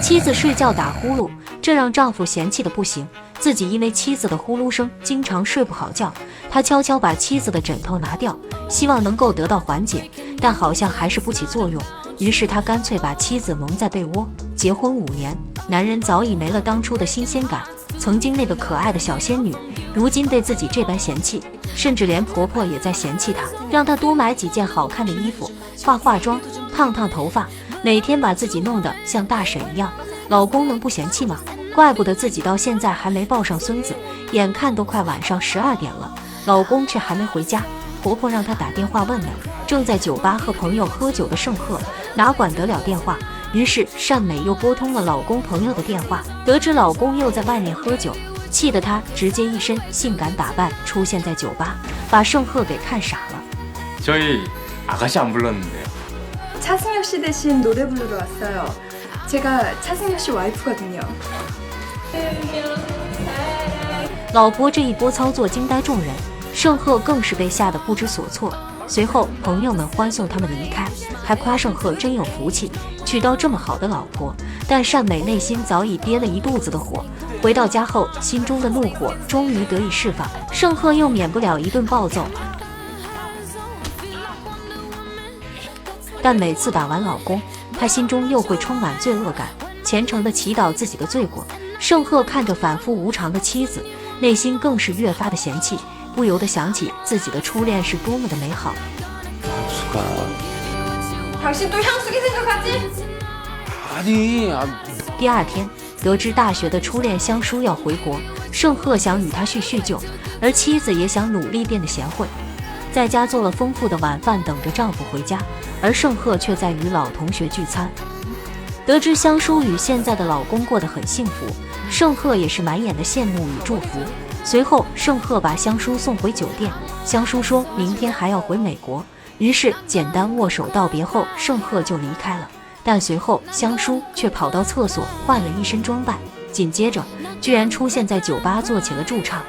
妻子睡觉打呼噜，这让丈夫嫌弃的不行。自己因为妻子的呼噜声经常睡不好觉，他悄悄把妻子的枕头拿掉，希望能够得到缓解，但好像还是不起作用。于是他干脆把妻子蒙在被窝。结婚5年，男人早已没了当初的新鲜感。曾经那个可爱的小仙女，如今被自己这般嫌弃，甚至连婆婆也在嫌弃她，让她多买几件好看的衣服，化妆，烫头发，每天把自己弄得像大婶一样。老公能不嫌弃吗？怪不得自己到现在还没抱上孙子，眼看都快晚上12点了，老公却还没回家。婆婆让她打电话问呢，正在酒吧和朋友喝酒的盛赫哪管得了电话，于是善美又拨通了老公朋友的电话，得知老公又在外面喝酒，气得她直接一身性感打扮出现在酒吧，把盛赫给看傻了。저희 아가씨 안 불렀는데요. 차승엽 씨 대신 노래 부르러 왔어요. 제가 차승엽 씨 와이프거든요. 老婆这一波操作惊呆众人，盛赫更是被吓得不知所措。随后朋友们欢送他们离开，还夸盛赫真有福气，娶到这么好的老婆。但善美内心早已憋了一肚子的火，回到家后心中的怒火终于得以释放，盛赫又免不了一顿暴揍。但每次打完老公，她心中又会充满罪恶感，虔诚地祈祷自己的罪过。盛赫看着反复无常的妻子，内心更是越发的嫌弃，不由得想起自己的初恋是多么的美好。 당신 또 향수기 생각하지? 아니, 第2天，得知大学的初恋香书要回国，盛赫想与他叙旧，而妻子也想努力变得贤惠，在家做了丰富的晚饭等着丈夫回家，而盛赫却在与老同学聚餐。得知香书与现在的老公过得很幸福，盛赫也是满眼的羡慕与祝福。随后，盛赫把香书送回酒店，香书说明天还要回美国，于是简单握手道别后，盛赫就离开了。但随后，香书却跑到厕所换了一身装扮，紧接着居然出现在酒吧做起了驻唱。